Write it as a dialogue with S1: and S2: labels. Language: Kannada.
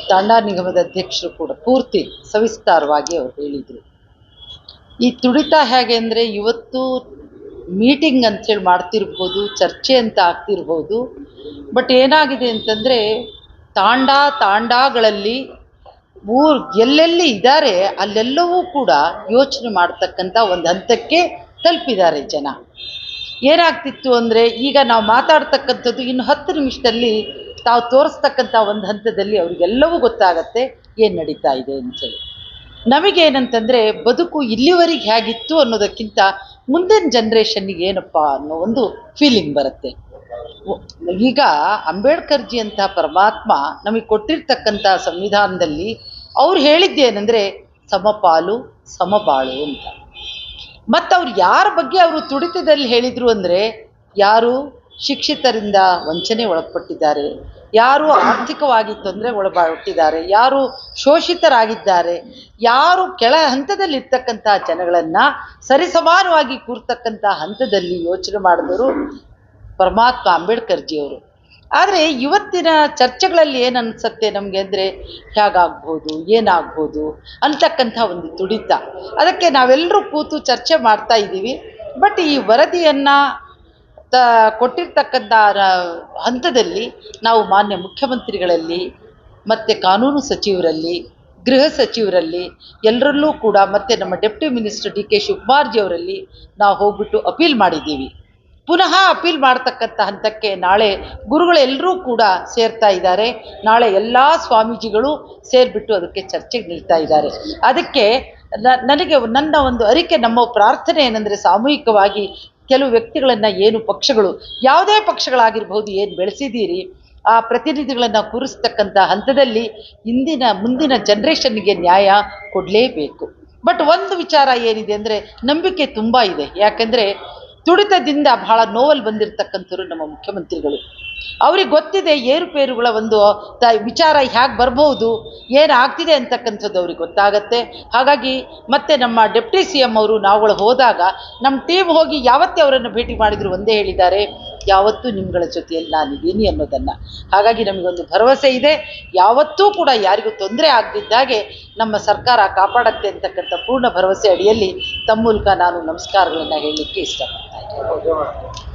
S1: ತಾಂಡಾ ನಿಗಮದ ಅಧ್ಯಕ್ಷರು ಕೂಡ ಪೂರ್ತಿ ಸವಿಸ್ತಾರವಾಗಿ ಅವರು ಹೇಳಿದರು. ಈ ತುಡಿತ ಹೇಗೆ ಅಂದರೆ, ಇವತ್ತು ಮೀಟಿಂಗ್ ಅಂಥೇಳಿ ಮಾಡ್ತಿರ್ಬೋದು, ಚರ್ಚೆ ಅಂತ ಆಗ್ತಿರ್ಬೋದು, ಬಟ್ ಏನಾಗಿದೆ ಅಂತಂದರೆ ತಾಂಡಾಗಳಲ್ಲಿ ಎಲ್ಲೆಲ್ಲಿ ಇದ್ದಾರೆ ಅಲ್ಲೆಲ್ಲವೂ ಕೂಡ ಯೋಚನೆ ಮಾಡ್ತಕ್ಕಂಥ ಒಂದು ಹಂತಕ್ಕೆ ತಲುಪಿದ್ದಾರೆ ಜನ. ಏನಾಗ್ತಿತ್ತು ಅಂದರೆ, ಈಗ ನಾವು ಮಾತಾಡ್ತಕ್ಕಂಥದ್ದು ಇನ್ನು 10 ನಿಮಿಷದಲ್ಲಿ ತಾವು ತೋರಿಸ್ತಕ್ಕಂಥ ಒಂದು ಹಂತದಲ್ಲಿ ಅವರಿಗೆಲ್ಲವೂ ಗೊತ್ತಾಗತ್ತೆ ಏನು ನಡೀತಾ ಇದೆ ಅಂತೇಳಿ. ನಮಗೇನಂತಂದರೆ, ಬದುಕು ಇಲ್ಲಿವರೆಗೆ ಹೇಗಿತ್ತು ಅನ್ನೋದಕ್ಕಿಂತ ಮುಂದಿನ ಜನ್ರೇಷನ್ನಿಗೆ ಏನಪ್ಪ ಅನ್ನೋ ಒಂದು ಫೀಲಿಂಗ್ ಬರುತ್ತೆ. ಈಗ ಅಂಬೇಡ್ಕರ್ಜಿ ಅಂತ ಪರಮಾತ್ಮ ನಮಗೆ ಕೊಟ್ಟಿರ್ತಕ್ಕಂಥ ಸಂವಿಧಾನದಲ್ಲಿ ಅವ್ರು ಹೇಳಿದ್ದೇನೆಂದರೆ ಸಮಪಾಲು ಸಮಬಾಳು ಅಂತ. ಮತ್ತು ಅವ್ರು ಯಾರ ಬಗ್ಗೆ ಅವರು ತುಡಿತದಲ್ಲಿ ಹೇಳಿದರು ಅಂದರೆ, ಯಾರು ಶಿಕ್ಷಿತರಿಂದ ವಂಚನೆ ಒಳಪಟ್ಟಿದ್ದಾರೆ, ಯಾರು ಆರ್ಥಿಕವಾಗಿ ತೊಂದರೆ ಒಳಪಟ್ಟಿದ್ದಾರೆ, ಯಾರು ಶೋಷಿತರಾಗಿದ್ದಾರೆ, ಯಾರು ಕೆಳ ಹಂತದಲ್ಲಿರ್ತಕ್ಕಂಥ ಜನಗಳನ್ನು ಸರಿಸಮಾನವಾಗಿ ಕೂರ್ತಕ್ಕಂಥ ಹಂತದಲ್ಲಿ ಯೋಚನೆ ಮಾಡಿದವರು ಪರಮಾತ್ಮ ಅಂಬೇಡ್ಕರ್ಜಿಯವರು. ಆದರೆ ಇವತ್ತಿನ ಚರ್ಚೆಗಳಲ್ಲಿ ಏನು ಅನಿಸುತ್ತೆ ನಮಗೆ ಅಂದರೆ, ಹೇಗಾಗ್ಬೋದು, ಏನಾಗ್ಬೋದು ಅಂತಕ್ಕಂಥ ಒಂದು ತುಡಿತ. ಅದಕ್ಕೆ ನಾವೆಲ್ಲರೂ ಕೂತು ಚರ್ಚೆ ಮಾಡ್ತಾ ಇದ್ದೀವಿ. ಬಟ್ ಈ ವರದಿಯನ್ನು ಕೊಟ್ಟಿರ್ತಕ್ಕಂಥ ಹಂತದಲ್ಲಿ ನಾವು ಮಾನ್ಯ ಮುಖ್ಯಮಂತ್ರಿಗಳಲ್ಲಿ ಮತ್ತು ಕಾನೂನು ಸಚಿವರಲ್ಲಿ, ಗೃಹ ಸಚಿವರಲ್ಲಿ ಎಲ್ಲರಲ್ಲೂ ಕೂಡ, ಮತ್ತು ನಮ್ಮ deputy minister D K Shivakumar ji ಅವರಲ್ಲಿ ನಾವು ಹೋಗ್ಬಿಟ್ಟು ಅಪೀಲ್ ಮಾಡಿದ್ದೀವಿ. ಪುನಃ ಅಪೀಲ್ ಮಾಡ್ತಕ್ಕಂಥ ಹಂತಕ್ಕೆ ನಾಳೆ ಗುರುಗಳೆಲ್ಲರೂ ಕೂಡ ಸೇರ್ತಾ ಇದ್ದಾರೆ. ನಾಳೆ ಎಲ್ಲ ಸ್ವಾಮೀಜಿಗಳು ಸೇರಿಬಿಟ್ಟು ಅದಕ್ಕೆ ಚರ್ಚೆಗೆ ನಿಲ್ತಾ ಇದ್ದಾರೆ. ಅದಕ್ಕೆ ನನಗೆ ನನ್ನ ಒಂದು ಅರಿಕೆ, ನಮ್ಮ ಪ್ರಾರ್ಥನೆ ಏನಂದರೆ, ಸಾಮೂಹಿಕವಾಗಿ ಕೆಲವು ವ್ಯಕ್ತಿಗಳನ್ನು, ಏನು ಪಕ್ಷಗಳು, ಯಾವುದೇ ಪಕ್ಷಗಳಾಗಿರ್ಬೋದು, ಏನು ಬೆಳೆಸಿದ್ದೀರಿ ಆ ಪ್ರತಿನಿಧಿಗಳನ್ನು ಕೂರಿಸ್ತಕ್ಕಂಥ ಹಂತದಲ್ಲಿ ಮುಂದಿನ ಜನ್ರೇಷನ್ಗೆ ನ್ಯಾಯ ಕೊಡಲೇಬೇಕು. ಬಟ್ ಒಂದು ವಿಚಾರ ಏನಿದೆ ಅಂದರೆ, ನಂಬಿಕೆ ತುಂಬ ಇದೆ. ಯಾಕೆಂದರೆ ತುಡಿತದಿಂದ ಬಹಳ ನೋವಲ್ಲಿ ಬಂದಿರತಕ್ಕಂಥವ್ರು ನಮ್ಮ ಮುಖ್ಯಮಂತ್ರಿಗಳು. ಅವ್ರಿಗೆ ಗೊತ್ತಿದೆ ಏರುಪೇರುಗಳ ಒಂದು ವಿಚಾರ ಹೇಗೆ ಬರ್ಬೋದು, ಏನಾಗ್ತಿದೆ ಅಂತಕ್ಕಂಥದ್ದು ಅವ್ರಿಗೆ ಗೊತ್ತಾಗತ್ತೆ. ಹಾಗಾಗಿ ಮತ್ತೆ ನಮ್ಮ ಡೆಪ್ಟಿ CM ಅವರು ನಾವುಗಳು ಹೋದಾಗ ನಮ್ಮ ಟೀಮ್ ಹೋಗಿ ಯಾವತ್ತೇ ಅವರನ್ನು ಭೇಟಿ ಮಾಡಿದ್ರು ಒಂದೇ ಹೇಳಿದ್ದಾರೆ, ಯಾವತ್ತೂ ನಿಮ್ಮಗಳ ಜೊತೆಯಲ್ಲಿ ನಾನಿದ್ದೀನಿ ಅನ್ನೋದನ್ನು. ಹಾಗಾಗಿ ನಮಗೊಂದು ಭರವಸೆ ಇದೆ, ಯಾವತ್ತೂ ಕೂಡ ಯಾರಿಗೂ ತೊಂದರೆ ಆಗದಿದ್ದಾಗೆ ನಮ್ಮ ಸರ್ಕಾರ ಕಾಪಾಡತ್ತೆ ಅಂತಕ್ಕಂಥ ಪೂರ್ಣ ಭರವಸೆ ಅಡಿಯಲ್ಲಿ ತಮ್ಮ ಮೂಲಕ ನಾನು ನಮಸ್ಕಾರಗಳನ್ನು ಹೇಳಲಿಕ್ಕೆ ಇಷ್ಟಪಡ್ತೀನಿ.